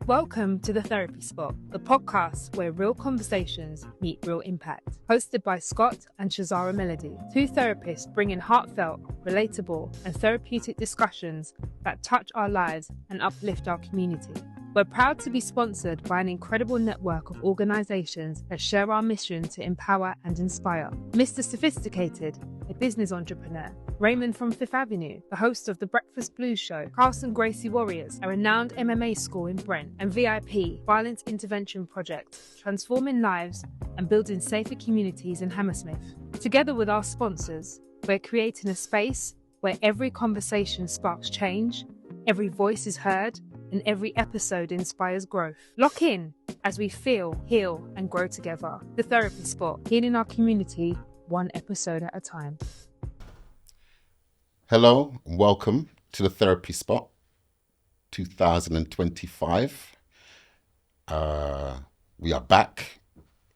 Welcome to The Therapy Spot, the podcast where real conversations meet real impact. Hosted by Scott and Chaz'ara Melody, two therapists bringing heartfelt, relatable, and therapeutic discussions that touch our lives and uplift our community. We're proud to be sponsored by an incredible network of organizations that share our mission to empower and inspire. Mr. Sophisticated, a business entrepreneur. Raymond from Fifth Avenue, the host of The Breakfast Blues Show. Carson Gracie Warriors, a renowned MMA school in Brent. And VIP, Violence Intervention Project, transforming lives and building safer communities in Hammersmith. Together with our sponsors, we're creating a space where every conversation sparks change, every voice is heard, and every episode inspires growth. Lock in as we feel, heal, and grow together. The Therapy Spot, healing our community one episode at a time. Hello and welcome to the Therapy Spot 2025. We are back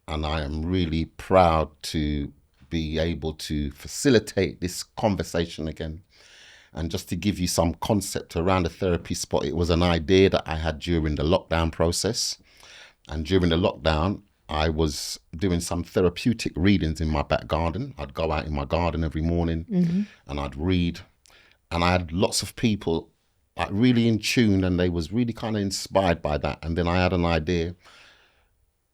and I am really proud to be able to facilitate this conversation again. And just to give you some concept around the Therapy Spot, it was an idea that I had during the lockdown process. And during the lockdown, I was doing some therapeutic readings in my back garden. I'd go out in my garden every morning and I'd read. And I had lots of people like really in tune and they was really kind of inspired by that. And then I had an idea,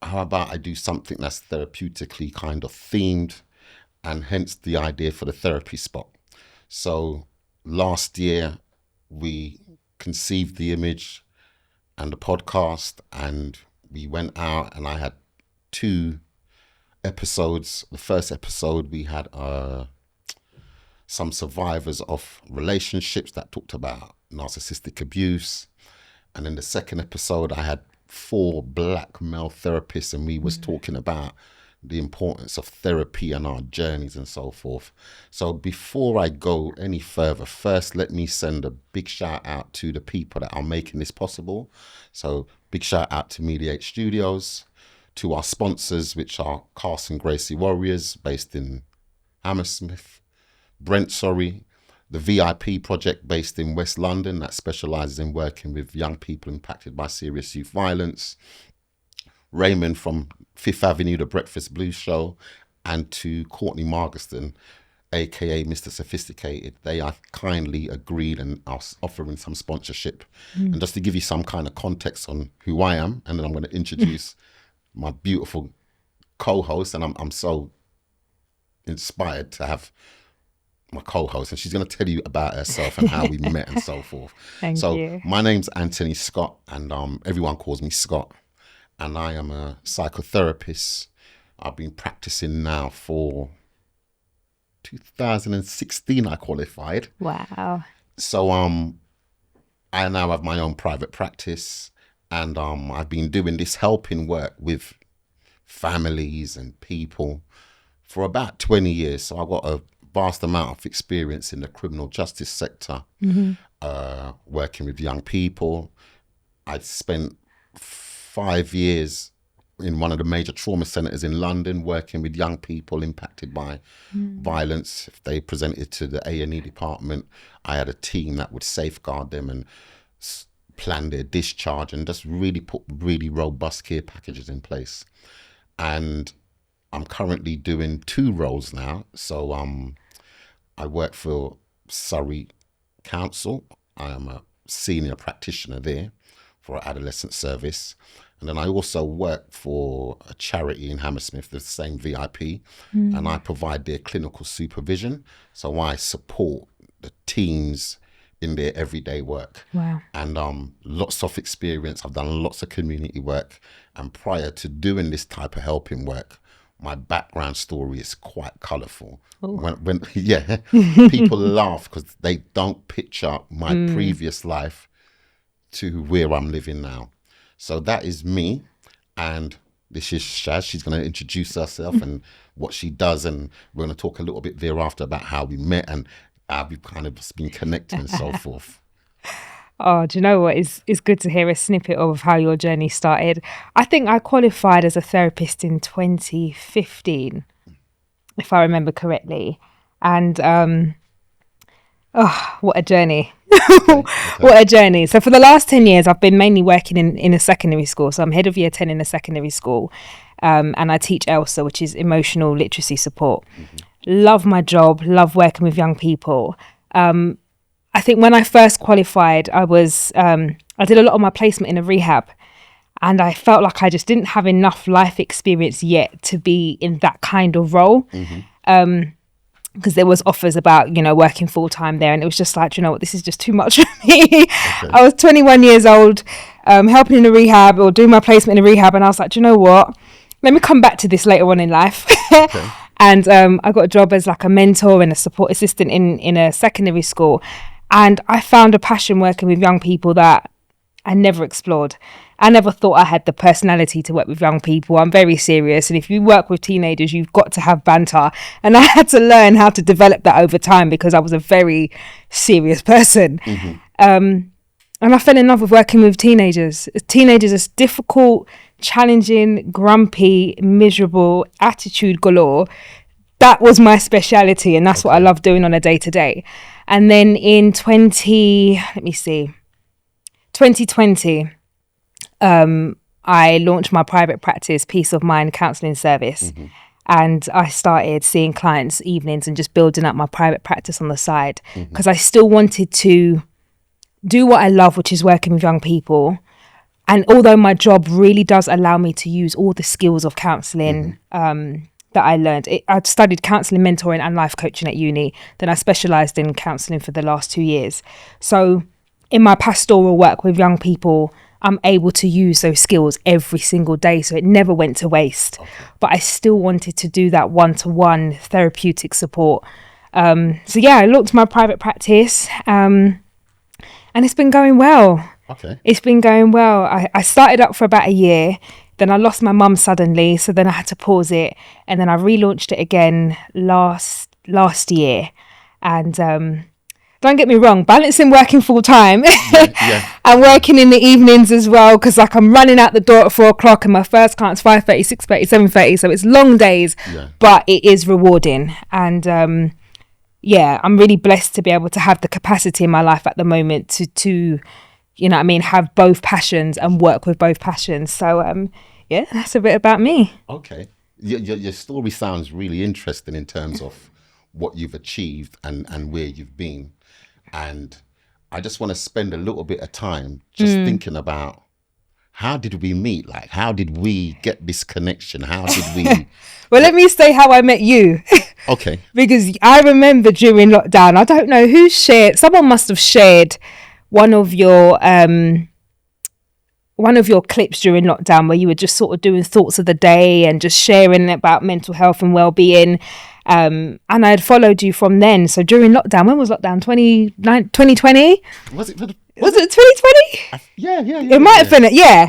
how about I do something that's therapeutically kind of themed, and hence the idea for the Therapy Spot. So last year we conceived the image and the podcast and we went out and I had 2 episodes. The first episode we had some survivors of relationships that talked about narcissistic abuse. And in the second episode, I had 4 black male therapists and we was talking about the importance of therapy and our journeys and so forth. So before I go any further, first let me send a big shout out to the people that are making this possible. So big shout out to Mediate Studios, to our sponsors, which are Carson Gracie Warriors based in Hammersmith, Brent, the VIP project based in West London that specialises in working with young people impacted by serious youth violence, Raymond from Fifth Avenue, the Breakfast Blues Show, and to Courtney Margiston, aka Mr. Sophisticated. They are kindly agreed and are offering some sponsorship. And just to give you some kind of context on who I am, and then I'm going to introduce my beautiful co-host, and I'm so inspired to have my co-host, and she's going to tell you about herself and how we met and so forth. Thank you. My name's Anthony Scott, and everyone calls me Scott, and I am a psychotherapist. I've been practicing now for 2016. I qualified. Wow. So I now have my own private practice, and I've been doing this helping work with families and people for about 20 years. So I've got a vast amount of experience in the criminal justice sector, working with young people. I spent 5 years in one of the major trauma centres in London working with young people impacted by violence. If they presented to the A&E department, I had a team that would safeguard them and plan their discharge and just really put really robust care packages in place. And I'm currently doing 2 roles now. So I work for Surrey Council. I am a senior practitioner there for adolescent service. And then I also work for a charity in Hammersmith, the same VIP, and I provide their clinical supervision. So I support the teams in their everyday work. Wow. And lots of experience. I've done lots of community work. And prior to doing this type of helping work, my background story is quite colourful. When people laugh because they don't picture my previous life to where I'm living now. So that is me, and this is Shaz. She's going to introduce herself and what she does, and we're going to talk a little bit thereafter about how we met and how we've kind of been connected and so forth. Oh, do you know what? It's good to hear a snippet of how your journey started. I think I qualified as a therapist in 2015, if I remember correctly. And what a journey. What a journey. So for the last 10 years, I've been mainly working in a secondary school. So I'm head of year 10 in a secondary school. And I teach ELSA, which is emotional literacy support. Love my job, love working with young people. I think when I first qualified, I did a lot of my placement in a rehab. And I felt like I just didn't have enough life experience yet to be in that kind of role. Because there was offers about, working full time there. And it was just like, what, this is just too much for me. Okay. I was 21 years old, helping in a rehab or doing my placement in a rehab. And I was like, what? Let me come back to this later on in life. Okay. And I got a job as like a mentor and a support assistant in a secondary school. And I found a passion working with young people that I never explored. I never thought I had the personality to work with young people. I'm very serious. And if you work with teenagers, you've got to have banter. And I had to learn how to develop that over time because I was a very serious person. And I fell in love with working with teenagers. Teenagers is difficult, challenging, grumpy, miserable, attitude galore. That was my speciality. And that's what I love doing on a day-to-day. And then in 2020, I launched my private practice, Peace of Mind Counselling Service. And I started seeing clients evenings and just building up my private practice on the side because I still wanted to do what I love, which is working with young people. And although my job really does allow me to use all the skills of counselling that I learned, I'd studied counselling, mentoring and life coaching at uni. Then I specialised in counselling for the last 2 years. So in my pastoral work with young people, I'm able to use those skills every single day. So it never went to waste. But I still wanted to do that one-to-one therapeutic support. I launched my private practice and it's been going well. It's been going well. I started up for about a year. Then I lost my mum suddenly. So then I had to pause it. And then I relaunched it again last year. And don't get me wrong, balancing working full time and working in the evenings as well. Because I'm running out the door at 4:00 and my first client's 5:30, 6:30, 7:30. So it's long days, but it is rewarding. And I'm really blessed to be able to have the capacity in my life at the moment to have both passions and work with both passions. So, that's a bit about me. Okay. Your story sounds really interesting in terms of what you've achieved and where you've been. And I just want to spend a little bit of time just thinking about how did we meet? Like, how did we get this connection? How did we... Well, let me say how I met you. Okay. Because I remember during lockdown, I don't know who shared, someone must have shared one of your clips during lockdown where you were just sort of doing thoughts of the day and just sharing about mental health and well-being. And I had followed you from then. So during lockdown, when was lockdown? 2020? Was it 2020? Yeah. It might have been it, yeah.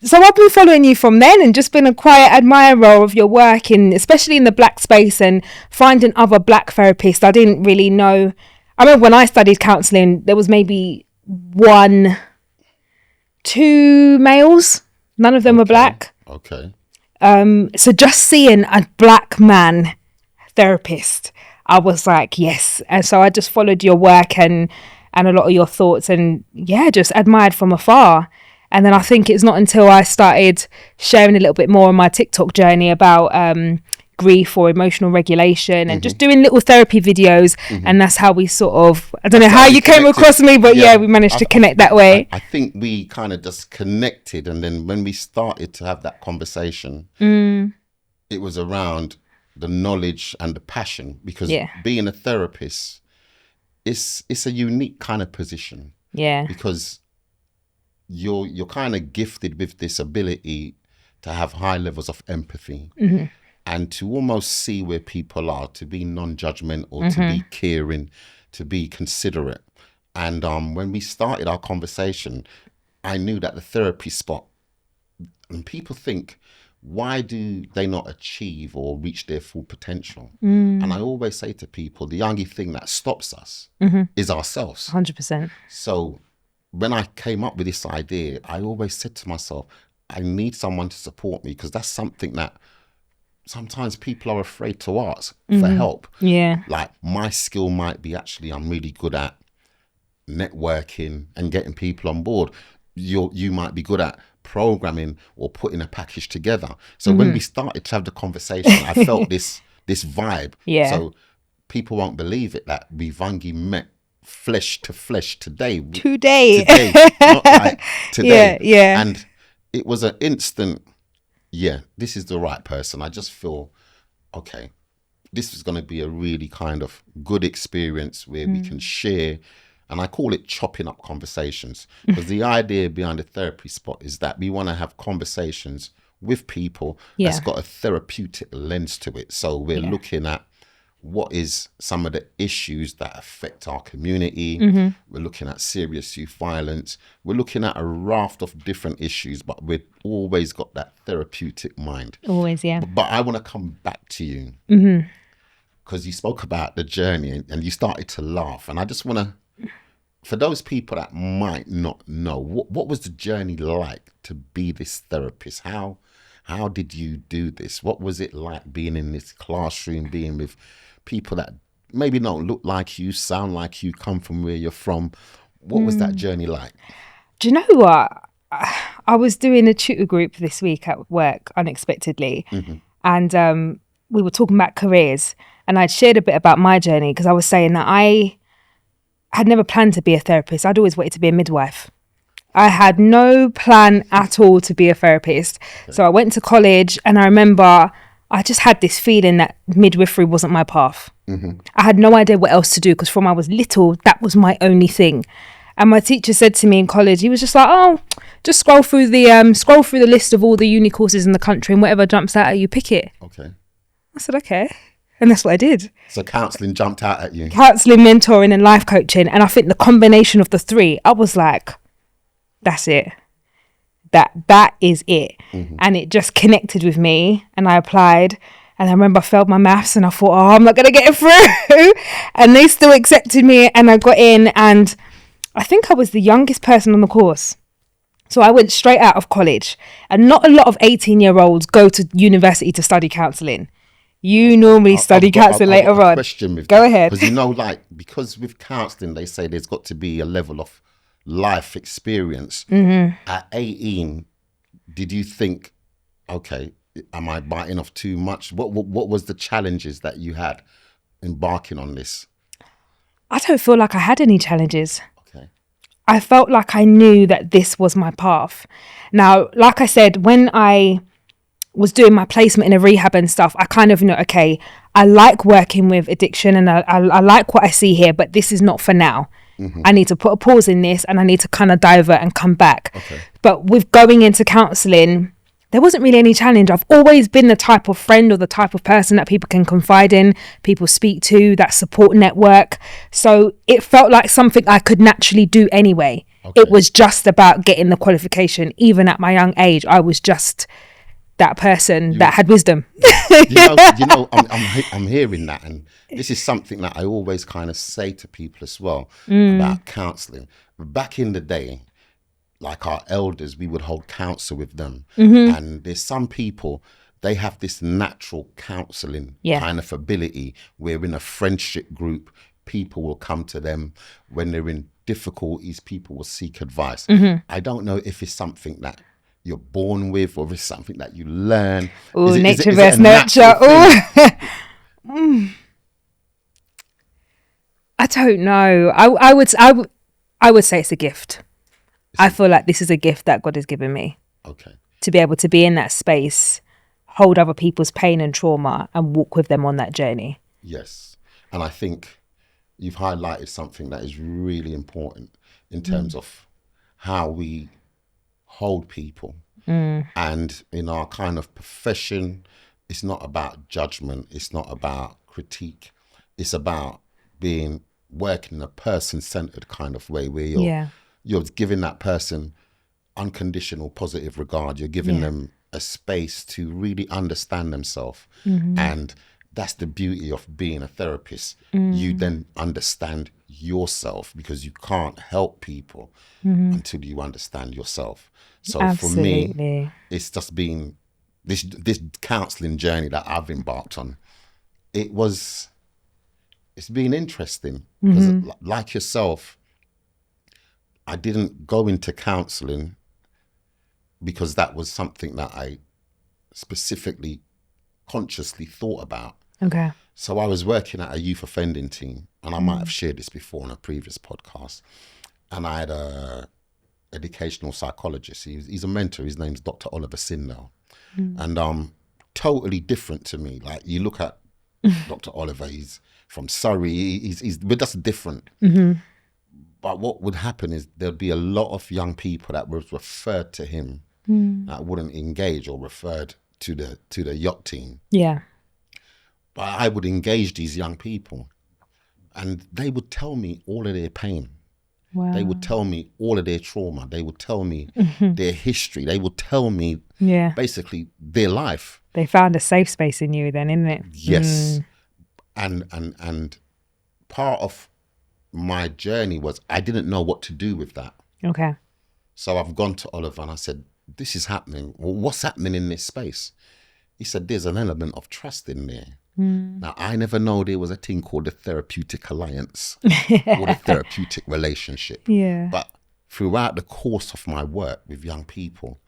So I've been following you from then and just been a quiet admirer of your work, especially in the Black space and finding other Black therapists. I didn't really know. I remember when I studied counselling, there was maybe 2 males. None of them were Black. Okay. So just seeing a Black man therapist, I was like, yes. And so I just followed your work and a lot of your thoughts and just admired from afar. And then I think it's not until I started sharing a little bit more on my TikTok journey about grief or emotional regulation and just doing little therapy videos. And that's how we sort of, I don't know how you came across me, but we managed to connect that way. I think we kind of just connected. And then when we started to have that conversation, it was around the knowledge and the passion, because being a therapist, it's a unique kind of position. Because you're kind of gifted with this ability to have high levels of empathy. And to almost see where people are, to be non-judgmental, to be caring, to be considerate. And when we started our conversation, I knew that the therapy spot, and people think, why do they not achieve or reach their full potential? And I always say to people, the only thing that stops us is ourselves. 100%. So when I came up with this idea, I always said to myself, I need someone to support me, because that's something that sometimes people are afraid to ask for help. Like, my skill might be, actually, I'm really good at networking and getting people on board. You might be good at programming or putting a package together. So when we started to have the conversation, I felt this vibe. Yeah. So people won't believe it that we've only met flesh to flesh today, not like today. Yeah. And it was an instant, this is the right person. I just feel, okay, this is going to be a really kind of good experience where we can share, and I call it chopping up conversations, because the idea behind the therapy spot is that we want to have conversations with people that's got a therapeutic lens to it. So we're looking at what is some of the issues that affect our community. We're looking at serious youth violence. We're looking at a raft of different issues, but we've always got that therapeutic mind. Always, yeah. But I want to come back to you, because you spoke about the journey and you started to laugh. And I just want to, for those people that might not know, what was the journey like to be this therapist? How did you do this? What was it like being in this classroom, being with people that maybe don't look like you, sound like you, come from where you're from? What was that journey like? Do you know what? I was doing a tutor group this week at work unexpectedly, and we were talking about careers, and I'd shared a bit about my journey, because I was saying that I had never planned to be a therapist. I'd always wanted to be a midwife. I had no plan at all to be a therapist. So I went to college, and I remember I just had this feeling that midwifery wasn't my path. I had no idea what else to do, because from I was little, that was my only thing. And my teacher said to me in college, he was just like, "Oh, just scroll through the list of all the uni courses in the country, and whatever jumps out at you, pick it." Okay. I said, okay. And that's what I did. So counselling jumped out at you. Counselling, mentoring and life coaching. And I think the combination of the three, I was like, that's it. That is it. And it just connected with me, and I applied. And I remember I failed my maths, and I thought, I'm not going to get it through. And they still accepted me, and I got in, and I think I was the youngest person on the course. So I went straight out of college, and not a lot of 18-year-olds go to university to study counselling. You normally study counselling later on. Question with Go ahead. Because because with counselling, they say there's got to be a level of life experience. At 18, did you think, okay, am I biting off too much? What was the challenges that you had embarking on this? I don't feel like I had any challenges. Okay. I felt like I knew that this was my path. Now, like I said, when I was doing my placement in a rehab and stuff, I kind of know, okay, I like working with addiction, and I like what I see here, but this is not for now. I need to put a pause in this, and I need to kind of divert and come back. Okay. But with going into counselling, there wasn't really any challenge. I've always been the type of friend or the type of person that people can confide in, people speak to, that support network. So it felt like something I could naturally do anyway. Okay. It was just about getting the qualification. Even at my young age, I was just that person that had wisdom. I'm hearing that, and this is something that I always kind of say to people as well about counselling. Back in the day, like our elders, we would hold counsel with them, and there's some people, they have this natural counselling kind of ability, where in a friendship group, people will come to them when they're in difficulties. People will seek advice. I don't know if it's something that you're born with, or if it's something that you learn. Oh, nature versus nurture. I don't know. I would say it's a gift. I feel like this is a gift that God has given me. Okay. To be able to be in that space, hold other people's pain and trauma, and walk with them on that journey. Yes. And I think you've highlighted something that is really important in terms of how we hold people. And in our kind of profession, it's not about judgment, it's not about critique, it's about working in a person-centered kind of way, where you're giving that person unconditional positive regard. You're giving them a space to really understand themselves. And that's the beauty of being a therapist. You then understand yourself, because you can't help people until you understand yourself. So Absolutely. For me, it's just been this counselling journey that I've embarked on. It's been interesting, because like yourself, I didn't go into counselling because that was something that I specifically, consciously thought about. Okay. So I was working at a youth offending team, and I might have shared this before on a previous podcast. And I had a educational psychologist. He's a mentor. His name's Dr. Oliver Sindel. And totally different to me. Like, you look at Dr. Oliver, he's from Surrey. We're just different. But what would happen is there'd be a lot of young people that was referred to him that wouldn't engage, or referred to the yacht team. Yeah. But I would engage these young people, and they would tell me all of their pain. Wow. They would tell me all of their trauma. They would tell me their history. They would tell me basically their life. They found a safe space in you then, isn't it? Yes. And part of my journey was I didn't know what to do with that. Okay. So I've gone to Oliver and I said, this is happening. Well, what's happening in this space? He said, there's an element of trust in there. Now, I never know there was a thing called the therapeutic alliance or the therapeutic relationship. Yeah. But throughout the course of my work with young people,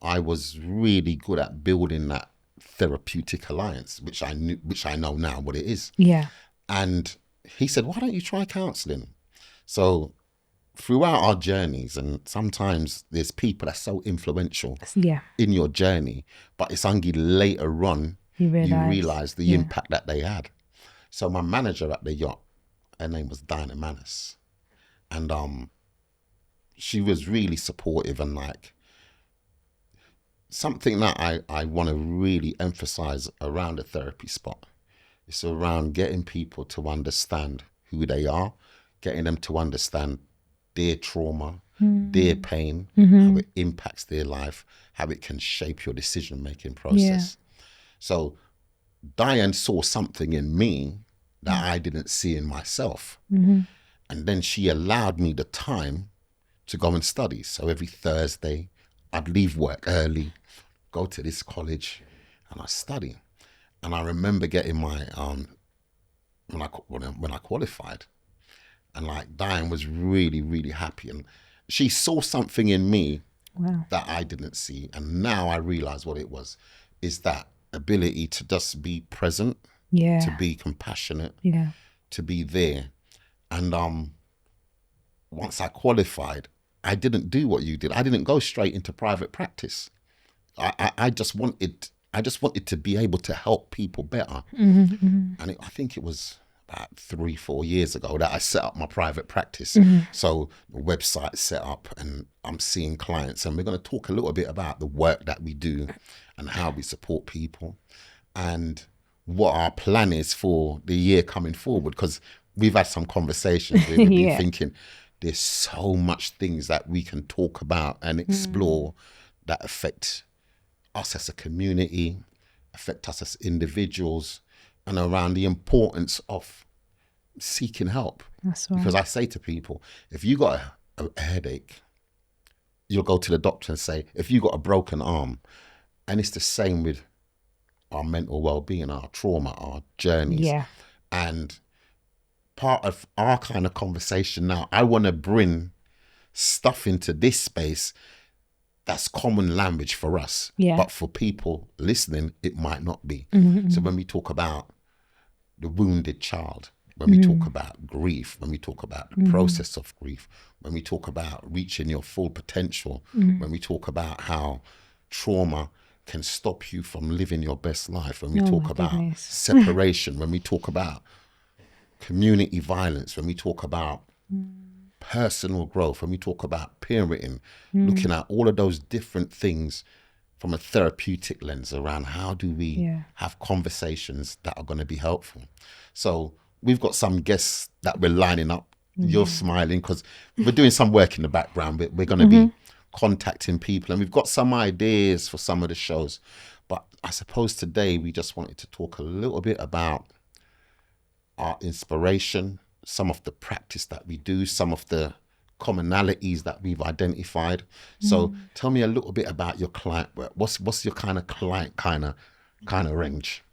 I was really good at building that therapeutic alliance, which I know now what it is. Yeah. And he said, why don't you try counselling? So throughout our journeys, and sometimes there's people that's so influential in your journey, but it's only later on you realise the impact that they had. So my manager at the yacht, her name was Diana Manis, and she was really supportive, and like something that I want to really emphasise around the therapy spot. It's around getting people to understand who they are, getting them to understand their trauma, their pain, how it impacts their life, how it can shape your decision-making process. So Diane saw something in me that I didn't see in myself. And then she allowed me the time to go and study. So every Thursday, I'd leave work early, go to this college, and I study. And I remember getting my, when I qualified, and like Diane was really, really happy. And she saw something in me that I didn't see. And now I realize what it was, is that ability to just be present, to be compassionate, to be there. And once I qualified, I didn't do what you did. I didn't go straight into private practice. I just wanted to be able to help people better. And I think it was about 3-4 years ago that I set up my private practice. So the website set up, and I'm seeing clients, and we're going to talk a little bit about the work that we do and how we support people and what our plan is for the year coming forward, because we've had some conversations where we've been thinking there's so much things that we can talk about and explore that affect us as a community, affect us as individuals, and around the importance of seeking help. That's right. Because I say to people, if you got a headache, you'll go to the doctor and say, if you got a broken arm, and it's the same with our mental well-being, our trauma, our journeys. And part of our kind of conversation now, I want to bring stuff into this space that's common language for us. But for people listening, it might not be. So when we talk about the wounded child, when we talk about grief, when we talk about the process of grief, when we talk about reaching your full potential, when we talk about how trauma can stop you from living your best life, when we talk about separation, when we talk about community violence, when we talk about personal growth, when we talk about parenting, looking at all of those different things from a therapeutic lens around how do we have conversations that are going to be helpful. So we've got some guests that we're lining up. You're smiling because we're doing some work in the background. We're going to be contacting people, and we've got some ideas for some of the shows. But I suppose today we just wanted to talk a little bit about our inspiration, some of the practice that we do, some of the commonalities that we've identified. So tell me a little bit about your client work. What's your kind of client kind of range?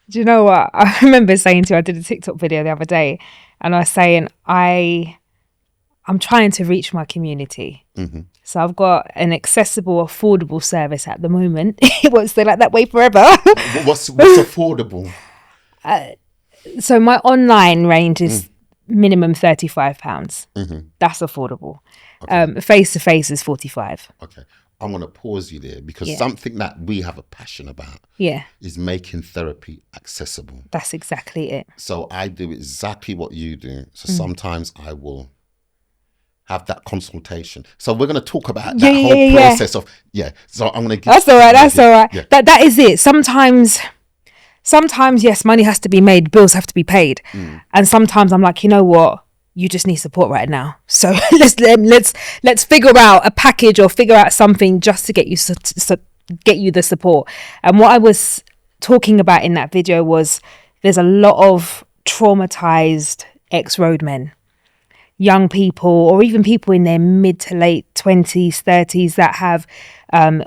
Do you know what? I remember saying to you, I did a TikTok video the other day, and I was saying I I'm trying to reach my community. Mm-hmm. So I've got an accessible, affordable service at the moment. It won't stay like that way forever. What's affordable? So my online range is minimum £35. Mm-hmm. That's affordable. Okay. Face-to-face is 45. Okay. I'm going to pause you there because Yeah. something that we have a passion about Yeah, is making therapy accessible. that's exactly it. So I do exactly what you do. So sometimes I will have that consultation. So we're going to talk about that whole process of, So I'm going to give... That's all right. That's all right. Yeah. That is it. Sometimes, yes, money has to be made, bills have to be paid. And sometimes I'm like, you know what? You just need support right now. So let's figure out a package or figure out something just to get you get you the support. And what I was talking about in that video was there's a lot of traumatized ex-roadmen, young people, or even people in their mid to late 20s, 30s that have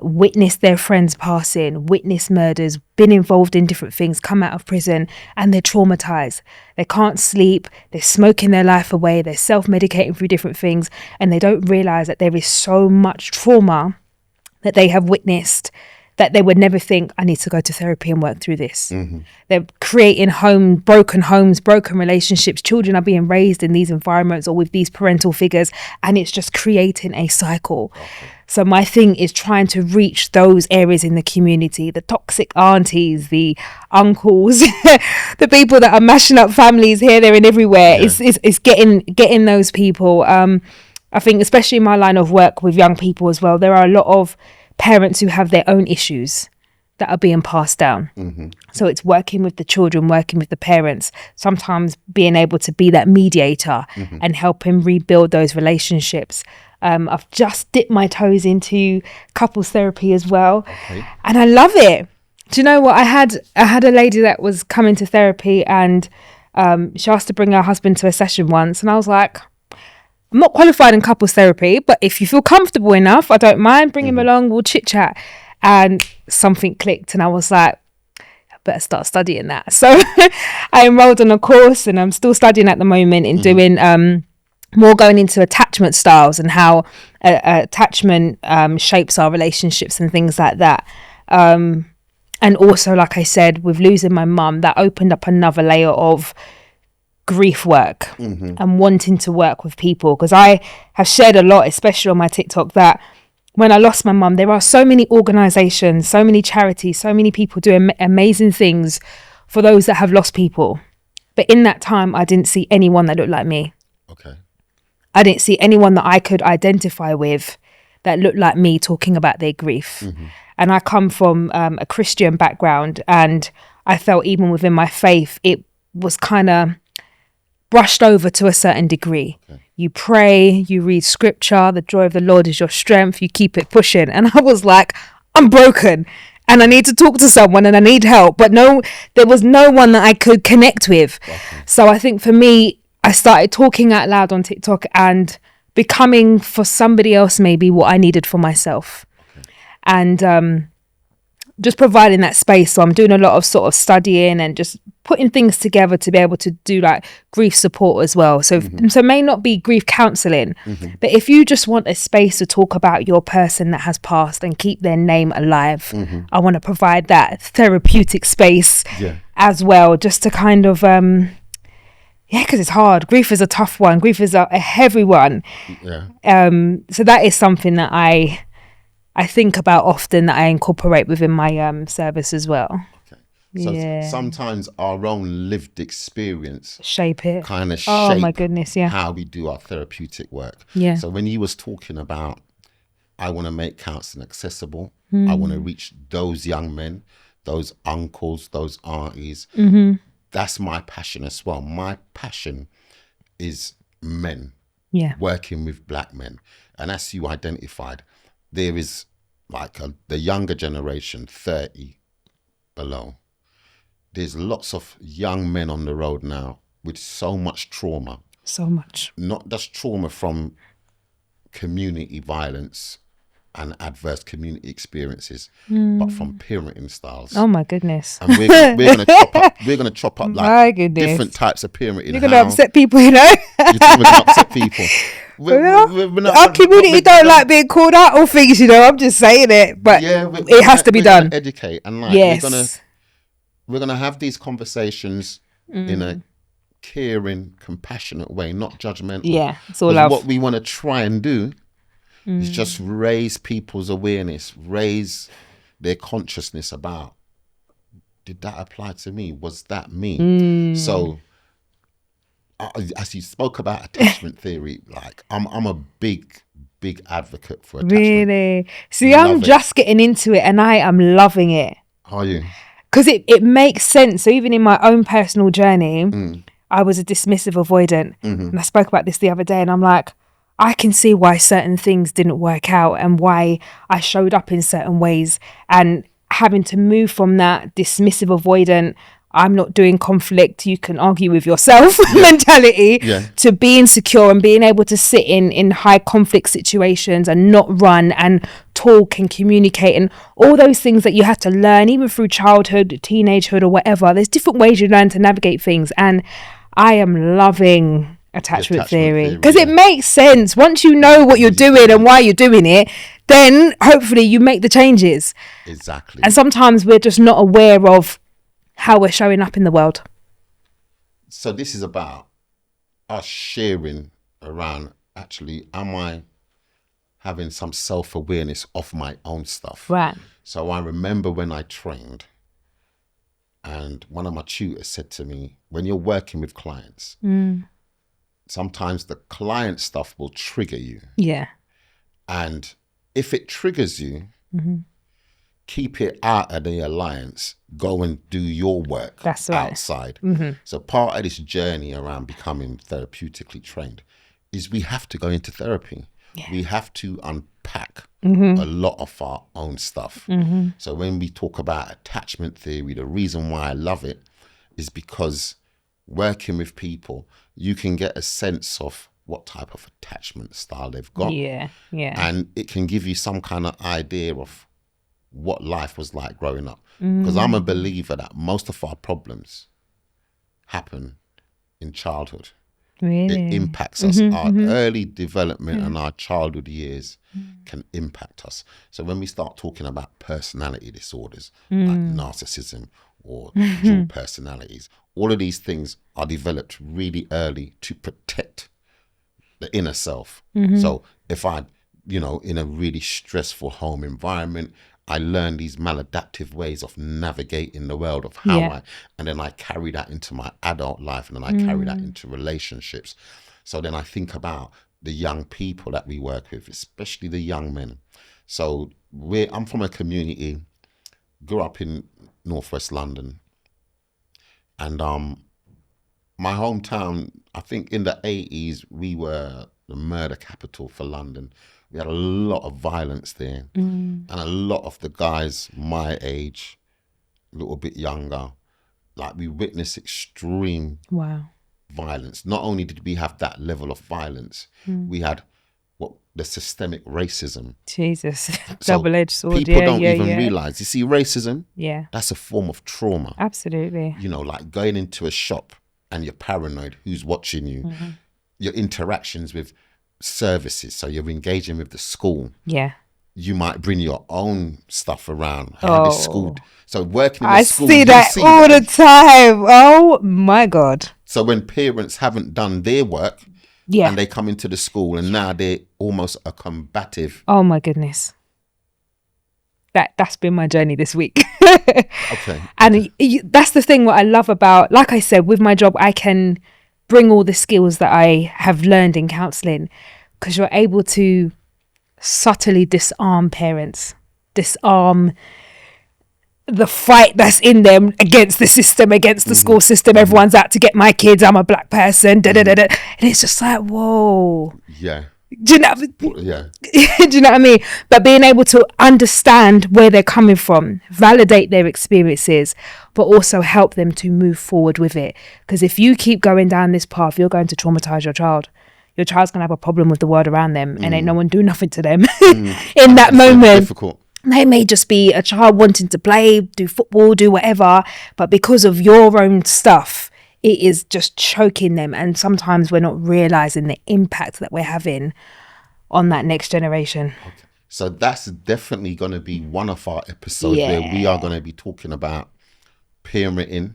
witnessed their friends passing, witnessed murders, been involved in different things, come out of prison, and they're traumatized. They can't sleep, they're smoking their life away, they're self-medicating through different things, and they don't realize that there is so much trauma that they have witnessed that they would never think, I need to go to therapy and work through this. Mm-hmm. They're creating broken homes, broken relationships. Children are being raised in these environments or with these parental figures, and it's just creating a cycle. Okay. So my thing is trying to reach those areas in the community, the toxic aunties, the uncles, the people that are mashing up families here, there and everywhere. Yeah. It's getting those people. I think especially in my line of work with young people as well, there are a lot of parents who have their own issues that are being passed down. Mm-hmm. So it's working with the children, working with the parents, sometimes being able to be that mediator and helping rebuild those relationships. I've just dipped my toes into couples therapy as well. Okay. And I love it. Do you know what? I had a lady that was coming to therapy and she asked to bring her husband to a session once. And I was like, I'm not qualified in couples therapy, but if you feel comfortable enough, I don't mind, bring him along, we'll chit chat. And something clicked and I was like, I better start studying that. So I enrolled on a course and I'm still studying at the moment in doing more going into attachment styles and how attachment shapes our relationships and things like that. And also, like I said, with losing my mum, that opened up another layer of grief work and wanting to work with people, because I have shared a lot, especially on my TikTok, that when I lost my mum, there are so many organizations, so many charities, so many people doing amazing things for those that have lost people. But in that time, I didn't see anyone that looked like me. Okay. I didn't see anyone that I could identify with that looked like me talking about their grief. And I come from a Christian background, and I felt even within my faith, it was kind of brushed over to a certain degree. Okay. You pray, you read scripture, the joy of the Lord is your strength, you keep it pushing. And I was like, I'm broken and I need to talk to someone and I need help. But no, there was no one that I could connect with. Okay. So I think for me, I started talking out loud on TikTok and becoming for somebody else maybe what I needed for myself. Okay. And just providing that space. So I'm doing a lot of sort of studying and just putting things together to be able to do like grief support as well. So so it may not be grief counselling, but if you just want a space to talk about your person that has passed and keep their name alive, I want to provide that therapeutic space as well, just to kind of because it's hard. Grief is a tough one. Grief is a heavy one. So that is something that I think about often, that I incorporate within my service as well. Okay. So sometimes our own lived experience shape it, kind of shape oh my goodness, how we do our therapeutic work. Yeah. So when you was talking about, I want to make counselling accessible, I want to reach those young men, those uncles, those aunties. That's my passion as well. My passion is men, working with black men. And as you identified, there is like the younger generation, 30 below. There's lots of young men on the road now with so much trauma. So much. Not just trauma from community violence, and adverse community experiences, but from parenting styles. Oh my goodness. And we're gonna chop up like different types of parenting. You're gonna upset people, you know. You're gonna upset people. Our community don't like being called out on things, you know. I'm just saying it, but it has to be done. Educate and like we're gonna have these conversations in a caring, compassionate way, not judgmental. Yeah, it's all love. What we want to try and do is just raise people's awareness, raise their consciousness about, did that apply to me? Was that me? So, as you spoke about attachment theory, like I'm a big advocate for attachment. Really? See, I'm just getting into it and I am loving it. Are you? Because it makes sense. So even in my own personal journey, I was a dismissive avoidant. And I spoke about this the other day and I'm like, I can see why certain things didn't work out and why I showed up in certain ways, and having to move from that dismissive avoidant, I'm not doing conflict, you can argue with yourself mentality to being secure and being able to sit in high conflict situations and not run and talk and communicate and all those things that you have to learn even through childhood, teenagehood or whatever. There's different ways you learn to navigate things, and I am loving attachment theory because it makes sense. Once you know what you're doing and why you're doing it, then hopefully you make the changes. Exactly. And sometimes we're just not aware of how we're showing up in the world. So this is about us sharing around, actually, am I having some self-awareness of my own stuff? Right. So I remember when I trained, and one of my tutors said to me, when you're working with clients, sometimes the client stuff will trigger you. Yeah. And if it triggers you, keep it out of the alliance. Go and do your work outside. So part of this journey around becoming therapeutically trained is we have to go into therapy. Yeah. We have to unpack a lot of our own stuff. So when we talk about attachment theory, the reason why I love it is because working with people, you can get a sense of what type of attachment style they've got. Yeah. And it can give you some kind of idea of what life was like growing up. Because I'm a believer that most of our problems happen in childhood. Really? It impacts us. Our early development and our childhood years can impact us. So when we start talking about personality disorders like narcissism or dual personalities, all of these things are developed really early to protect the inner self. So if I, in a really stressful home environment, I learned these maladaptive ways of navigating the world of how and then I carry that into my adult life, and then I carry that into relationships. So then I think about the young people that we work with, especially the young men. So I'm from a community, grew up in Northwest London, and my hometown, I think in the 80s, we were the murder capital for London. We had a lot of violence there. And a lot of the guys my age, a little bit younger, like we witnessed extreme violence. Not only did we have that level of violence, we had the systemic racism. Jesus, double-edged sword. People don't even realize. You see, racism, that's a form of trauma. Absolutely. Like going into a shop and you're paranoid, who's watching you, your interactions with services, so you're engaging with the school. Yeah. You might bring your own stuff around. This school. So working in the school, I see that all the time. Oh my God. So when parents haven't done their work, and they come into the school and now they're almost a combative. Oh my goodness. That's been my journey this week. Okay. And that's the thing what I love about, like I said, with my job, I can bring all the skills that I have learned in counselling, because you're able to subtly disarm parents, disarm the fight that's in them against the system, against the school system. Everyone's out to get my kids. I'm a black person. And it's just like, whoa. Yeah. Do you know? Yeah. Do you know what I mean? But being able to understand where they're coming from, validate their experiences, but also help them to move forward with it. Because if you keep going down this path, you're going to traumatize your child. your child's going to have a problem with the world around them and ain't no one do nothing to them in that It's very moment. difficult. They may just be a child wanting to play, do football, do whatever, but because of your own stuff, it is just choking them. And sometimes we're not realizing the impact that we're having on that next generation. Okay. So that's definitely going to be one of our episodes where we are going to be talking about parenting,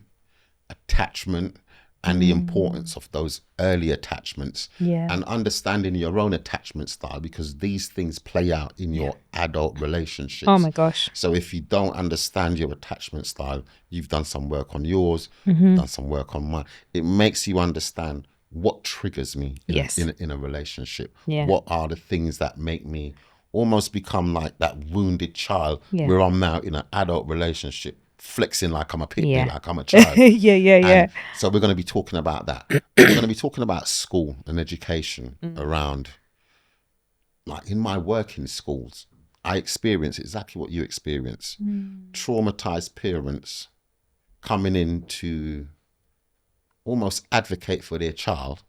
attachment, and the importance of those early attachments, and understanding your own attachment style, because these things play out in your adult relationships. Oh my gosh. So if you don't understand your attachment style, you've done some work on yours, done some work on mine. It makes you understand what triggers me in a relationship. What are the things that make me almost become like that wounded child where I'm now in an adult relationship flexing like I'm a pit bull, like I'm a child. And so we're going to be talking about that. We're going to be talking about school and education around, like in my work in schools, I experience exactly what you experience. Traumatized parents coming in to almost advocate for their child,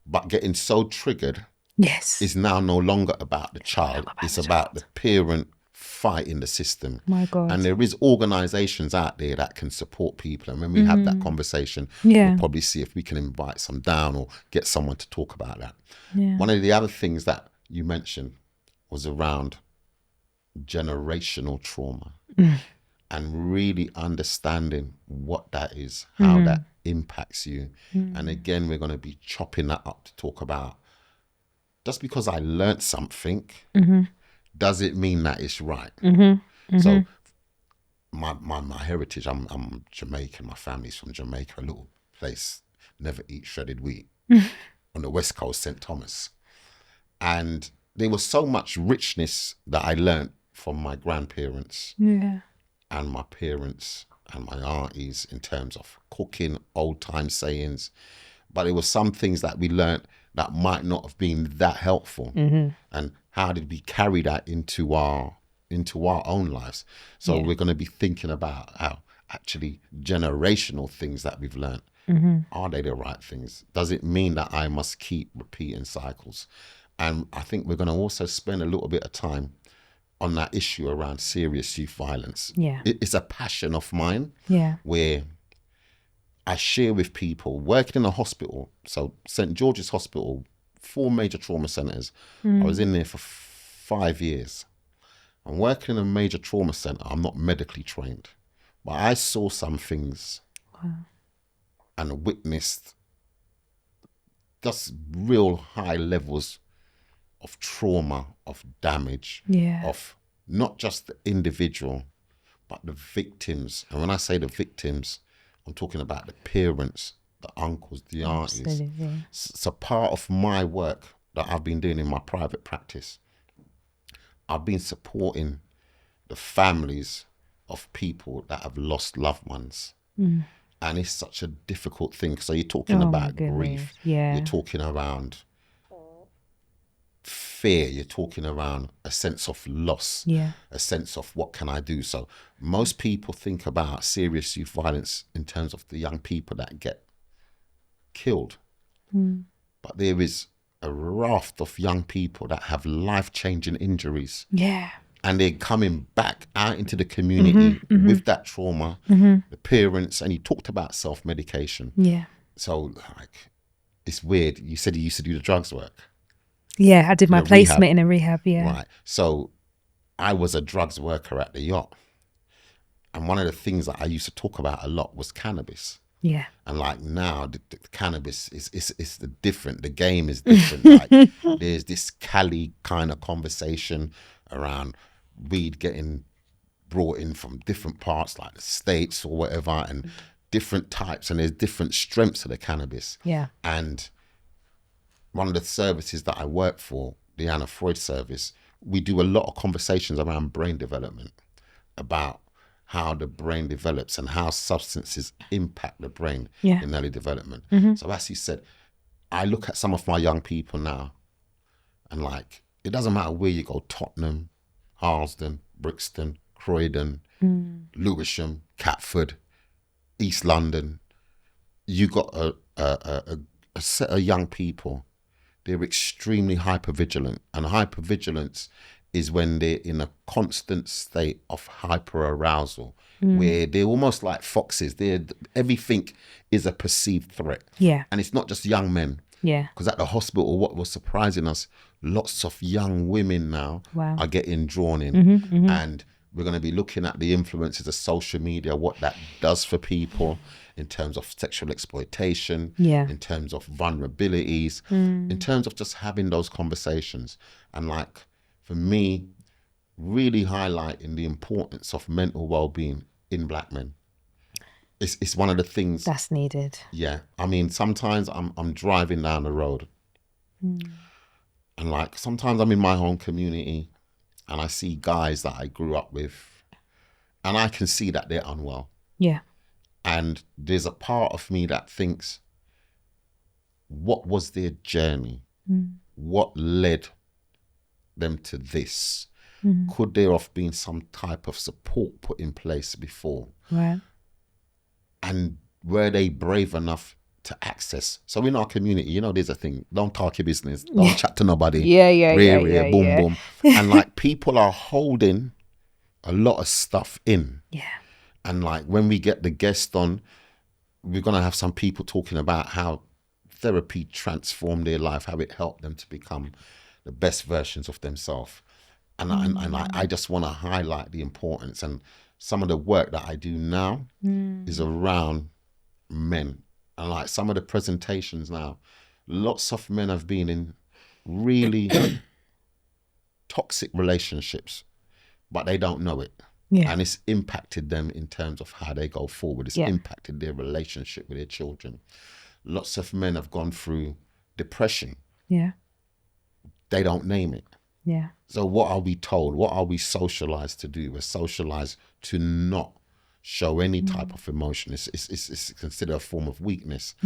but getting so triggered. It's now no longer about the child. It's about the parent fighting the system. My God. And there is organizations out there that can support people. And when we have that conversation, we'll probably see if we can invite some down or get someone to talk about that. One of the other things that you mentioned was around generational trauma and really understanding what that is, how that impacts you. And again, we're going to be chopping that up to talk about, just because I learnt something, does it mean that it's right? So my heritage, I'm Jamaican, my family's from Jamaica, a little place, never eat shredded wheat, on the west coast, St. Thomas. And there was so much richness that I learnt from my grandparents and my parents and my aunties in terms of cooking, old time sayings. But there were some things that we learnt that might not have been that helpful. And how did we carry that into our own lives? So we're going to be thinking about how actually generational things that we've learnt, are they the right things? Does it mean that I must keep repeating cycles? And I think we're going to also spend a little bit of time on that issue around serious youth violence. It's a passion of mine where I share with people working in a hospital. So St. George's Hospital, 4 major trauma centres. I was in there for 5 years. I'm working in a major trauma centre. I'm not medically trained, but I saw some things and witnessed just real high levels of trauma, of damage, of not just the individual, but the victims. And when I say the victims, I'm talking about the parents, the uncles, the aunties. So part of my work that I've been doing in my private practice, I've been supporting the families of people that have lost loved ones. And it's such a difficult thing. So you're talking about grief. You're talking around fear. You're talking around a sense of loss, a sense of what can I do? So most people think about serious youth violence in terms of the young people that get killed. But there is a raft of young people that have life-changing injuries. And they're coming back out into the community with that trauma, the parents, and you talked about self-medication. So like, it's weird. You said you used to do the drugs work. I did my placement in a rehab. Right. So I was a drugs worker at the yacht. And one of the things that I used to talk about a lot was cannabis. And like now, the cannabis is the different. The game is different. Like there's this Cali kind of conversation around weed getting brought in from different parts, like the States or whatever, and different types, and there's different strengths of the cannabis. And one of the services that I work for, the Anna Freud service, we do a lot of conversations around brain development, about how the brain develops and how substances impact the brain in early development. So as you said, I look at some of my young people now and like, it doesn't matter where you go, Tottenham, Harlesden, Brixton, Croydon, Lewisham, Catford, East London, you got a set of young people they're extremely hypervigilant. And hypervigilance is when they're in a constant state of hyperarousal, where they're almost like foxes. Everything is a perceived threat. Yeah. And it's not just young men. Yeah. Because at the hospital, what was surprising us, lots of young women now are getting drawn in. And we're going to be looking at the influences of social media, what that does for people in terms of sexual exploitation, in terms of vulnerabilities, in terms of just having those conversations. And like, for me, really highlighting the importance of mental well-being in Black men. It's one of the things that's needed. Yeah. I mean, sometimes I'm driving down the road and like sometimes I'm in my home community and I see guys that I grew up with and I can see that they're unwell. Yeah. And there's a part of me that thinks, what was their journey? What led them to this? Could there have been some type of support put in place before? Right. And were they brave enough to access? So in our community, you know, there's a thing, don't talk your business, don't chat to nobody. Boom. And like people are holding a lot of stuff in. Yeah. And like when we get the guest on, we're going to have some people talking about how therapy transformed their life, how it helped them to become the best versions of themselves. And I just want to highlight the importance. And some of the work that I do now is around men. And like some of the presentations now, lots of men have been in really toxic relationships, but they don't know it. Yeah. And it's impacted them in terms of how they go forward. It's impacted their relationship with their children. Lots of men have gone through depression. Yeah. They don't name it. Yeah. So what are we told? What are we socialized to do? We're socialized to not show any type of emotion. It's considered a form of weakness.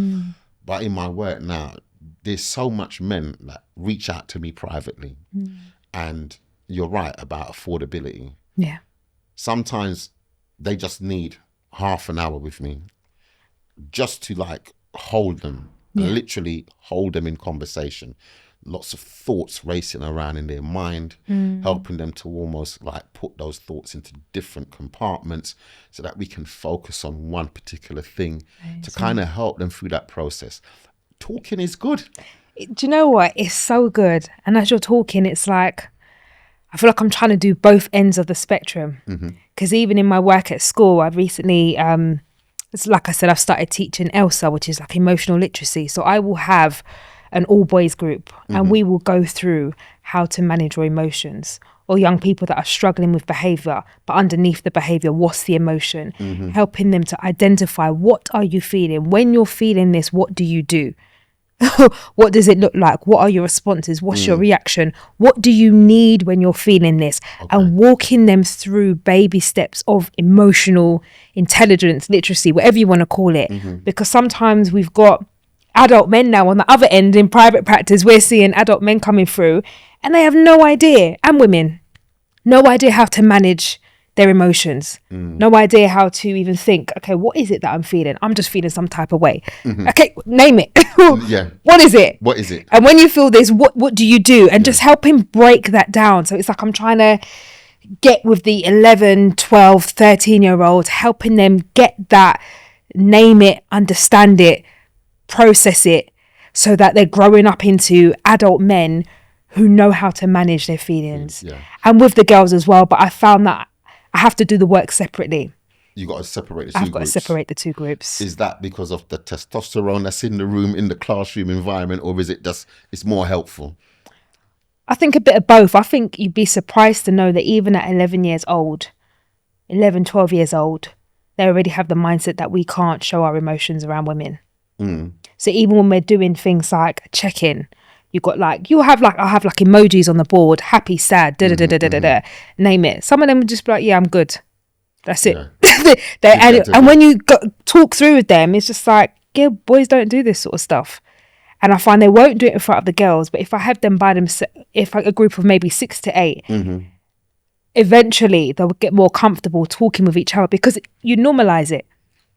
But in my work now, there's so much men that reach out to me privately. And you're right about affordability. Yeah. Sometimes they just need half an hour with me just to like hold them, literally hold them in conversation. Lots of thoughts racing around in their mind, helping them to almost like put those thoughts into different compartments so that we can focus on one particular thing to kind of help them through that process. Talking is good. Do you know what? It's so good. And as you're talking, it's like, I feel like I'm trying to do both ends of the spectrum. Because even in my work at school, I've recently, it's like I said, I've started teaching ELSA, which is like emotional literacy. So I will have an all boys group and we will go through how to manage your emotions, or young people that are struggling with behavior, but underneath the behavior, what's the emotion? Helping them to identify, what are you feeling? When you're feeling this, what do you do? What does it look like? What are your responses? What's your reaction? What do you need when you're feeling this? And walking them through baby steps of emotional intelligence, literacy, whatever you want to call it. Because sometimes we've got adult men now on the other end in private practice. We're seeing adult men coming through and they have no idea, and women, no idea how to manage their emotions, no idea how to even think, okay, what is it that I'm feeling? I'm just feeling some type of way. Okay, name it. What is it? What is it? And when you feel this, what do you do? And just help him break that down. So it's like I'm trying to get with the 11, 12, 13-year-olds, helping them get that, name it, understand it, process it, so that they're growing up into adult men who know how to manage their feelings. And with the girls as well. But I found that I have to do the work separately. You got to separate the two groups. I've got to separate the two groups. Is that because of the testosterone that's in the room, in the classroom environment, or is it just, it's more helpful? I think a bit of both. I think you'd be surprised to know that even at 11 years old, 11, 12 years old, they already have the mindset that we can't show our emotions around women. So even when we're doing things like check-in, I'll have emojis on the board, happy, sad, name it. Some of them would just be like, yeah, I'm good. That's it. And when you talk through with them, it's just like, yeah, boys don't do this sort of stuff. And I find they won't do it in front of the girls. But if I have them by themselves, if like a group of maybe 6 to 8, eventually they'll get more comfortable talking with each other because you normalize it.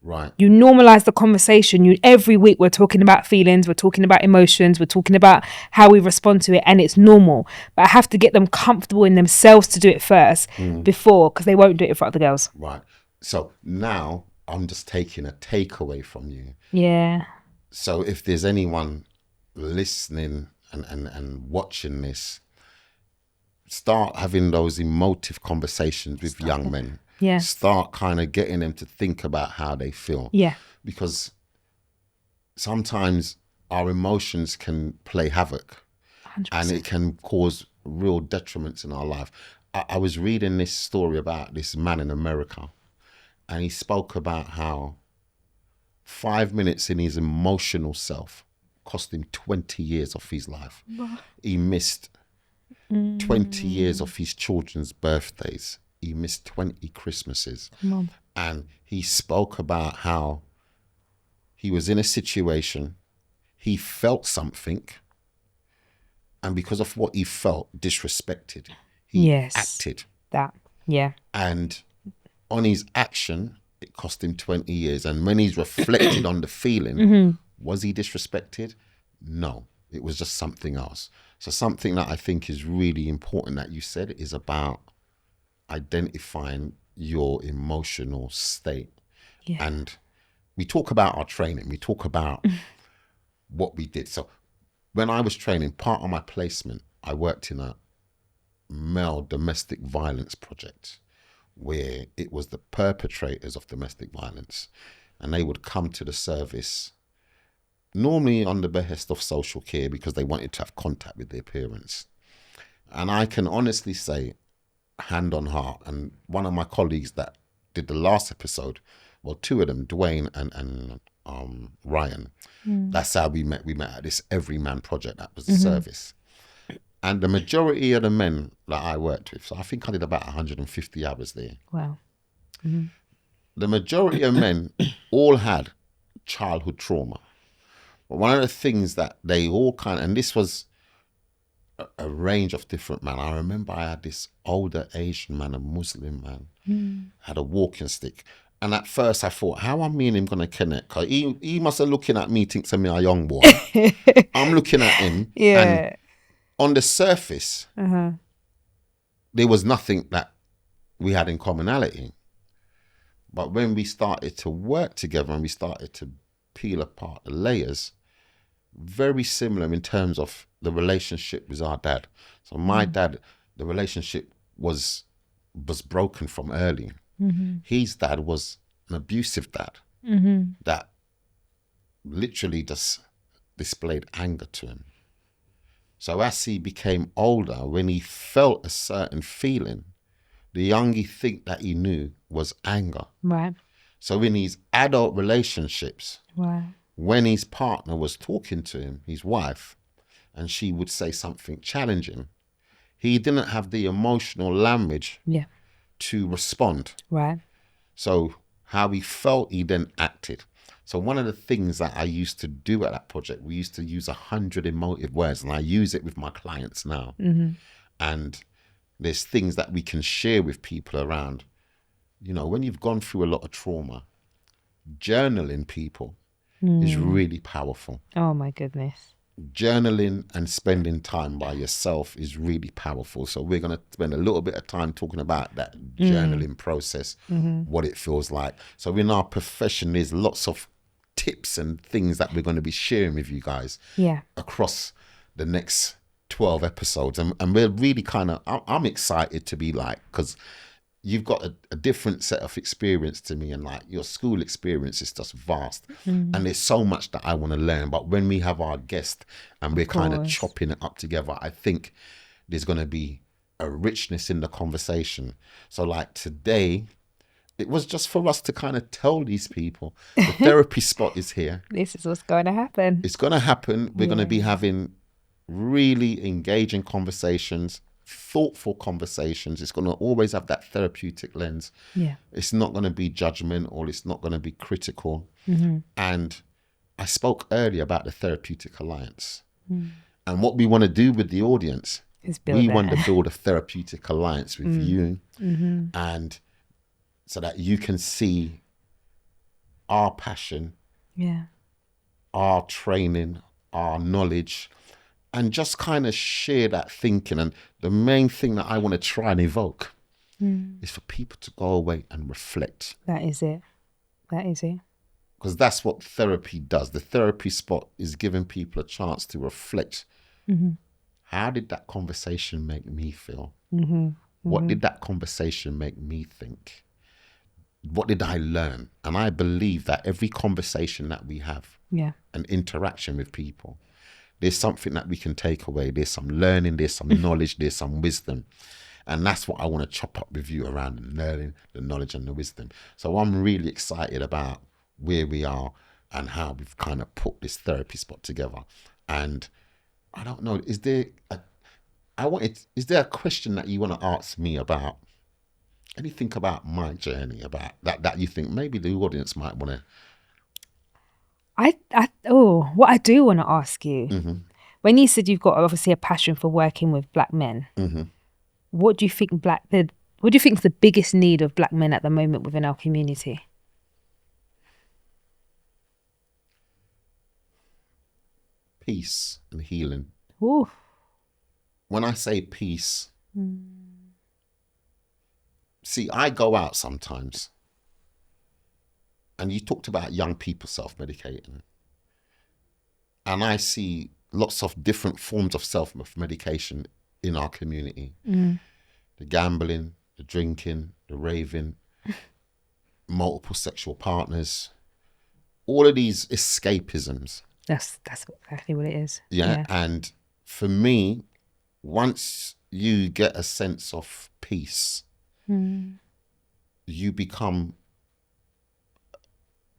Right. You normalize the conversation. Every week we're talking about feelings, we're talking about emotions, we're talking about how we respond to it, and it's normal. But I have to get them comfortable in themselves to do it first before, because they won't do it in front of the girls. Right. So now I'm just taking a takeaway from you. Yeah. So if there's anyone listening and watching this, start having those emotive conversations with young men. Yeah. Start kind of getting them to think about how they feel. Yeah. Because sometimes our emotions can play havoc 100%. and it can cause real detriments in our life. I was reading this story about this man in America, and he spoke about how 5 minutes in his emotional self cost him 20 years of his life. He missed 20 years of his children's birthdays. He missed 20 Christmases. And he spoke about how he was in a situation, he felt something, and because of what he felt, disrespected. He acted. That. Yeah. And on his action, it cost him 20 years. And when he's reflected on the feeling, was he disrespected? No, it was just something else. So something that I think is really important that you said is about identifying your emotional state. Yeah. And we talk about our training. We talk about what we did. So when I was training, part of my placement, I worked in a male domestic violence project where it was the perpetrators of domestic violence, and they would come to the service normally on the behest of social care because they wanted to have contact with their parents. And I can honestly say, hand on heart, and one of my colleagues that did the last episode, well, two of them, Dwayne and Ryan, that's how we met. We met at this Everyman project that was the service. And the majority of the men that I worked with, so I think I did about 150 hours there. Wow. The majority of men all had childhood trauma. But one of the things that they all and this was a range of different men. I remember I had this older Asian man, a Muslim man, had a walking stick. And at first I thought, how am me and him going to connect? Because he must have looking at me, thinks I'm a young boy. I'm looking at him. Yeah. And on the surface, there was nothing that we had in commonality. But when we started to work together and we started to peel apart the layers, very similar in terms of the relationship with our dad. So my dad, the relationship was broken from early. His dad was an abusive dad that literally just displayed anger to him. So as he became older, when he felt a certain feeling, the only thing that he knew was anger. Right. So in his adult relationships, Right. when his partner was talking to him, his wife, and she would say something challenging, he didn't have the emotional language to respond. Right. So how he felt, he then acted. So one of the things that I used to do at that project, we used to use 100 emotive words, and I use it with my clients now. And there's things that we can share with people around, you know, when you've gone through a lot of trauma, journaling people is really powerful. Oh my goodness. Journaling and spending time by yourself is really powerful. So we're going to spend a little bit of time talking about that journaling process, what it feels like. So in our profession, there's lots of tips and things that we're going to be sharing with you guys across the next 12 episodes. And we're really I'm excited to be because you've got a different set of experience to me, and your school experience is just vast. And there's so much that I want to learn. But when we have our guest and we're kind of chopping it up together, I think there's going to be a richness in the conversation. So today, it was just for us to kind of tell these people the therapy spot is here. This is what's going to happen. It's going to happen. We're going to be having really engaging conversations, thoughtful conversations. It's going to always have that therapeutic lens. It's not going to be judgmental. It's not going to be critical. And I spoke earlier about the therapeutic alliance. And what we want to do with the audience is we want to build a therapeutic alliance with you, and so that you can see our passion, Yeah. our training, our knowledge, and just kind of share that thinking. And the main thing that I want to try and evoke is for people to go away and reflect. That is it. That is it. Because that's what therapy does. The therapy spot is giving people a chance to reflect. How did that conversation make me feel? What did that conversation make me think? What did I learn? And I believe that every conversation that we have, an interaction with people, there's something that we can take away. There's some learning, there's some knowledge, there's some wisdom. And that's what I want to chop up with you around the learning, the knowledge and the wisdom. So I'm really excited about where we are and how we've kind of put this therapy spot together. And I don't know, is there a question that you want to ask me about anything about my journey, about that you think maybe the audience might want to? What I do want to ask you, when you said you've got obviously a passion for working with black men, what do you think is the biggest need of black men at the moment within our community? Peace and healing. Ooh. When I say peace, see, I go out sometimes, and you talked about young people self-medicating, and I see lots of different forms of self-medication in our community. The gambling, the drinking, the raving, multiple sexual partners, all of these escapisms. That's exactly what it is. Yeah. And for me, once you get a sense of peace, you become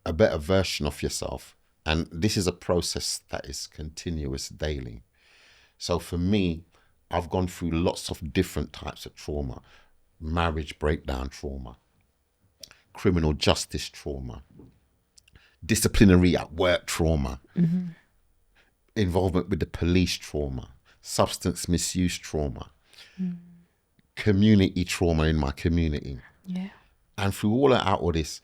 a better version of yourself. And this is a process that is continuous daily. So for me, I've gone through lots of different types of trauma: marriage breakdown trauma, criminal justice trauma, disciplinary at work trauma, involvement with the police trauma, substance misuse trauma, community trauma in my community. Yeah. And through all this,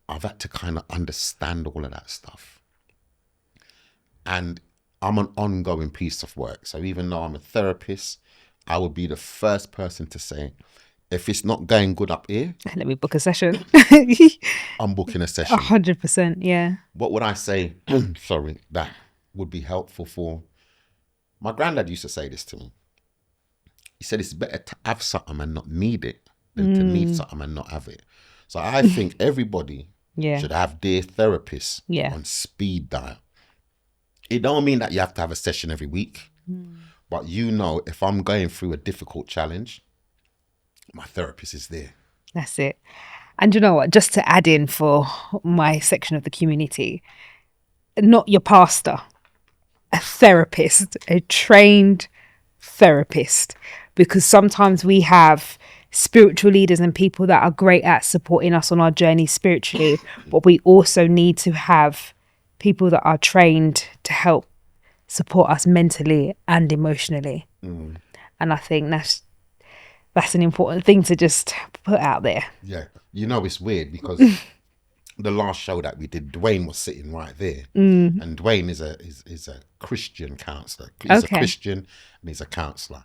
I've had to kind of understand all of that stuff. And I'm an ongoing piece of work. So even though I'm a therapist, I would be the first person to say, if it's not going good up here, let me book a session. I'm booking a session. 100%, yeah. What would I say, sorry, that would be helpful for? My granddad used to say this to me. He said it's better to have something and not need it than to need something and not have it. So I think everybody should have their therapist on speed dial. It don't mean that you have to have a session every week, but if I'm going through a difficult challenge, my therapist is there. That's it. And you know what, just to add in for my section of the community, not your pastor, a therapist, a trained therapist, because sometimes we have spiritual leaders and people that are great at supporting us on our journey spiritually, but we also need to have people that are trained to help support us mentally and emotionally. And I think that's an important thing to just put out there. Yeah. It's weird because the last show that we did, Dwayne was sitting right there. And Dwayne is a Christian counsellor. He's a Christian and he's a counsellor.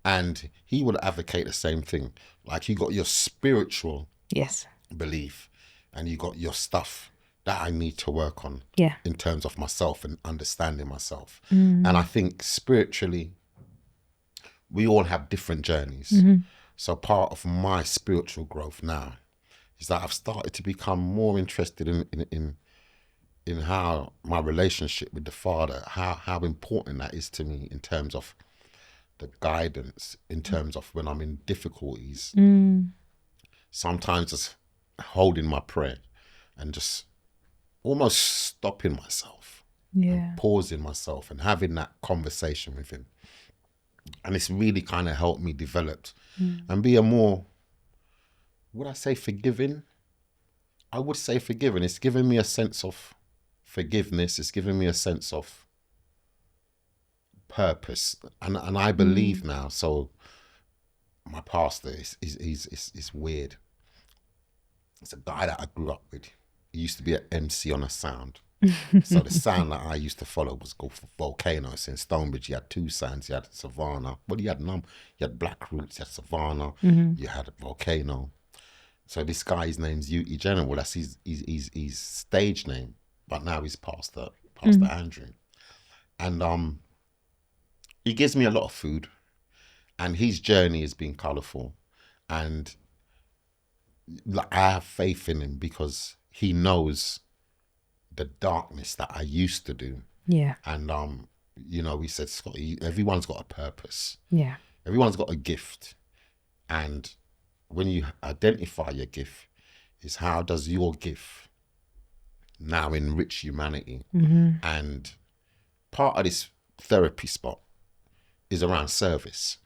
And he would advocate the same thing. Like, you got your spiritual belief and you got your stuff that I need to work on in terms of myself and understanding myself. And I think spiritually, we all have different journeys. So part of my spiritual growth now is that I've started to become more interested in how my relationship with the Father, how important that is to me in terms of the guidance, in terms of when I'm in difficulties. Sometimes just holding my prayer and just almost stopping myself, and pausing myself and having that conversation with him. And it's really kind of helped me develop and be a more, would I say forgiving? I would say forgiving. It's given me a sense of forgiveness. It's given me a sense of purpose. And I believe now, so my pastor is weird. It's a guy that I grew up with. used to be an MC on a sound. So the sound that I used to follow was called Volcano. So in Stonebridge, you had two sounds. You had Savannah. Well, you had Black Roots, you had Savannah, you had Volcano. So this guy's name's Ute General. That's his stage name. But now he's Pastor Andrew. And he gives me a lot of food. And his journey has been colourful. And I have faith in him because he knows the darkness that I used to do. Yeah. And he said, Scott, everyone's got a purpose. Yeah. Everyone's got a gift. And when you identify your gift, is how does your gift now enrich humanity? And part of this therapy spot is around service.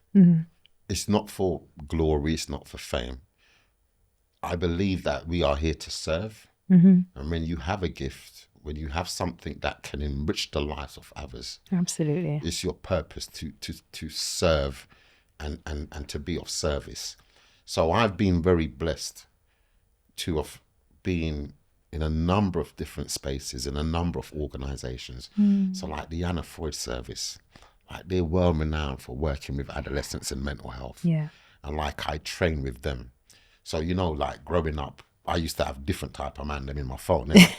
It's not for glory, it's not for fame. I believe that we are here to serve. And when you have a gift, when you have something that can enrich the lives of others, absolutely, it's your purpose to serve and to be of service. So I've been very blessed to have been in a number of different spaces, in a number of organizations. So like the Anna Freud service, like they're well renowned for working with adolescents and mental health. Yeah. And like I train with them. So, like growing up, I used to have different type of man them in my phone. Different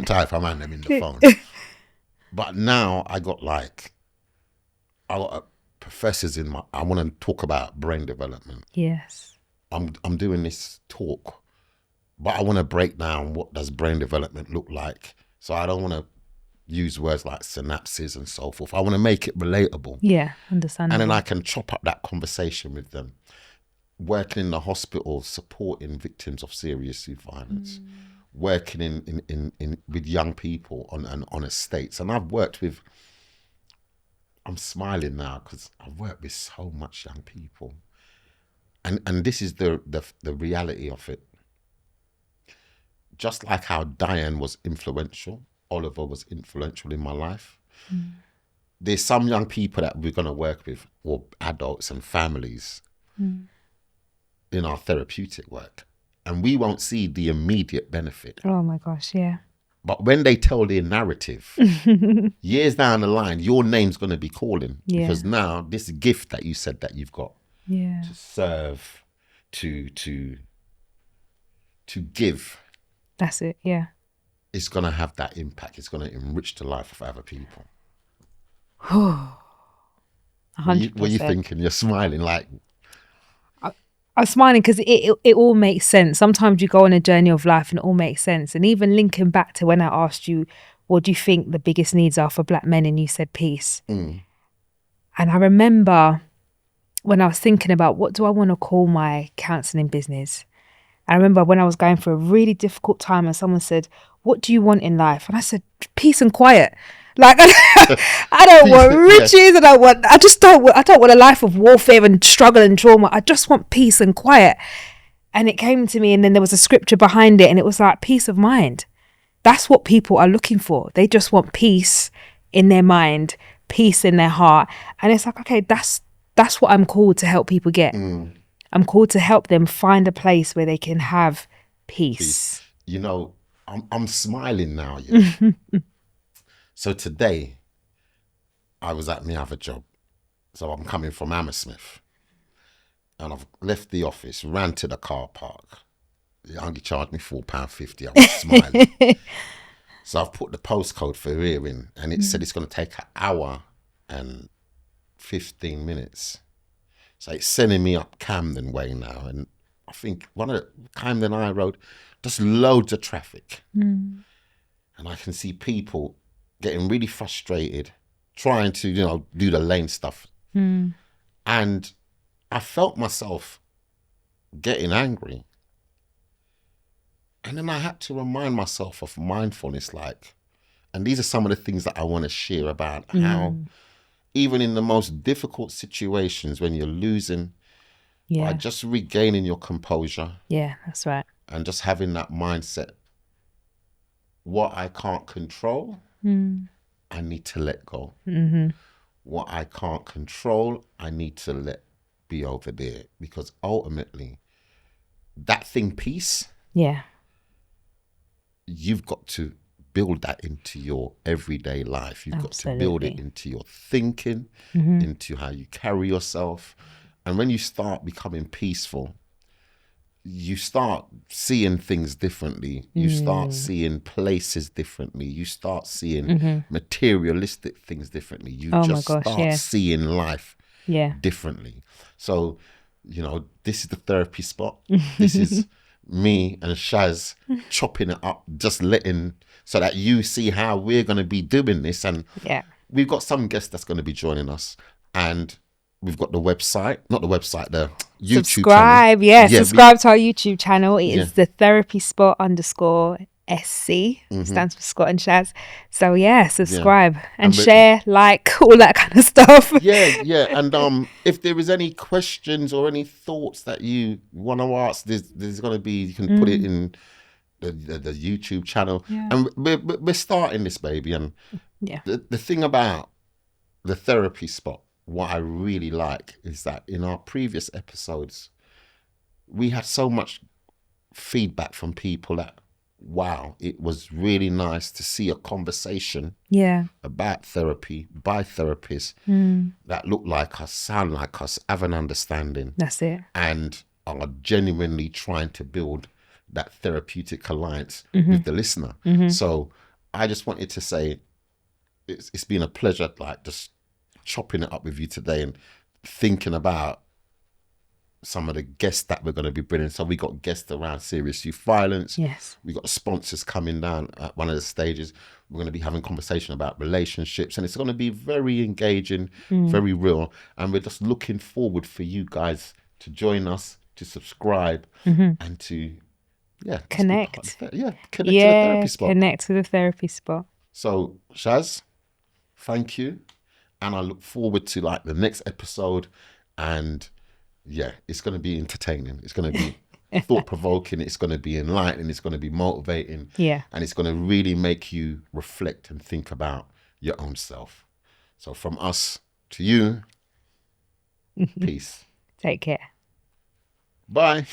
type of man them in the phone. But now I got professors in I want to talk about brain development. Yes. I'm doing this talk, but I want to break down what does brain development look like. So I don't want to use words like synapses and so forth. I want to make it relatable. Yeah, understandable. And then I can chop up that conversation with them. Working in the hospital, supporting victims of serious youth violence, working in with young people on estates. And I've worked with, I'm smiling now because I've worked with so much young people. And this is the reality of it. Just like how Diane was influential, Oliver was influential in my life. There's some young people that we're going to work with, or adults and families, in our therapeutic work, and we won't see the immediate benefit. Oh my gosh, yeah. But when they tell their narrative, years down the line, your name's going to be calling, because now this gift that you said that you've got, to serve, to give. That's it, yeah. It's going to have that impact. It's going to enrich the life of other people. 100%. What are you thinking? You're smiling like... I'm smiling because it all makes sense. Sometimes you go on a journey of life and it all makes sense. And even linking back to when I asked you, what do you think the biggest needs are for Black men? And you said peace. And I remember when I was thinking about what do I want to call my counselling business? I remember when I was going through a really difficult time and someone said, what do you want in life? And I said, peace and quiet. Like, I don't want riches. I don't want a life of warfare and struggle and trauma. I just want peace and quiet. And it came to me, and then there was a scripture behind it, and it was like peace of mind. That's what people are looking for. They just want peace in their mind, peace in their heart. And it's like, okay, that's what I'm called to help people get. I'm called to help them find a place where they can have peace. I'm smiling now. So today, I was at my other job. So I'm coming from Hammersmith. And I've left the office, ran to the car park. They only charged me £4.50. I was smiling. So I've put the postcode for here in, and it said it's going to take an hour and 15 minutes. So it's sending me up Camden Way now. And I think one of the Camden High Road, just loads of traffic. And I can see people getting really frustrated, trying to, do the lane stuff. And I felt myself getting angry. And then I had to remind myself of mindfulness, and these are some of the things that I want to share about how even in the most difficult situations when you're losing, by just regaining your composure. Yeah, that's right. And just having that mindset, what I can't control, I need to let go. What I can't control, I need to let be over there. Because ultimately, that thing, peace, Yeah. you've got to build that into your everyday life. You've got to build it Absolutely. into your thinking, into how you carry yourself. And when you start becoming peaceful, you start seeing things differently. You start seeing places differently. You start seeing materialistic things differently. You Oh my just gosh, start yes. seeing life Yeah. differently. So, this is the therapy spot. This is me and Shaz chopping it up, just so that you see how we're going to be doing this. And Yeah. we've got some guests that's going to be joining us. And we've got the website, not the website, the YouTube Subscribe. channel. Yeah. Yeah, Subscribe to our YouTube channel. It Yeah. is the therapy spot _SC. Stands for Scott and Chaz. So yeah, subscribe and share, like, all that kind of stuff. Yeah. And if there is any questions or any thoughts that you want to ask, there's going to be, you can put it in the YouTube channel. Yeah. And we're starting this, baby. And Yeah. the thing about the therapy spot, what I really like is that in our previous episodes, we had so much feedback from people that, wow, it was really nice to see a conversation Yeah. about therapy by therapists that look like us, sound like us, have an understanding, That's it. and are genuinely trying to build that therapeutic alliance with the listener. So I just wanted to say it's been a pleasure, like, just chopping it up with you today and thinking about some of the guests that we're going to be bringing. So we got guests around serious youth violence. Yes. We got sponsors coming down at one of the stages. We're going to be having conversation about relationships, and it's going to be very engaging, very real. And we're just looking forward for you guys to join us, to subscribe, and to Connect. connect to the therapy spot. Connect to the therapy spot. So Shaz, thank you, and I look forward to, like, the next episode. And it's going to be entertaining. It's going to be thought-provoking. It's going to be enlightening. It's going to be motivating. Yeah. And it's going to really make you reflect and think about your own self. So from us to you, peace. Take care. Bye.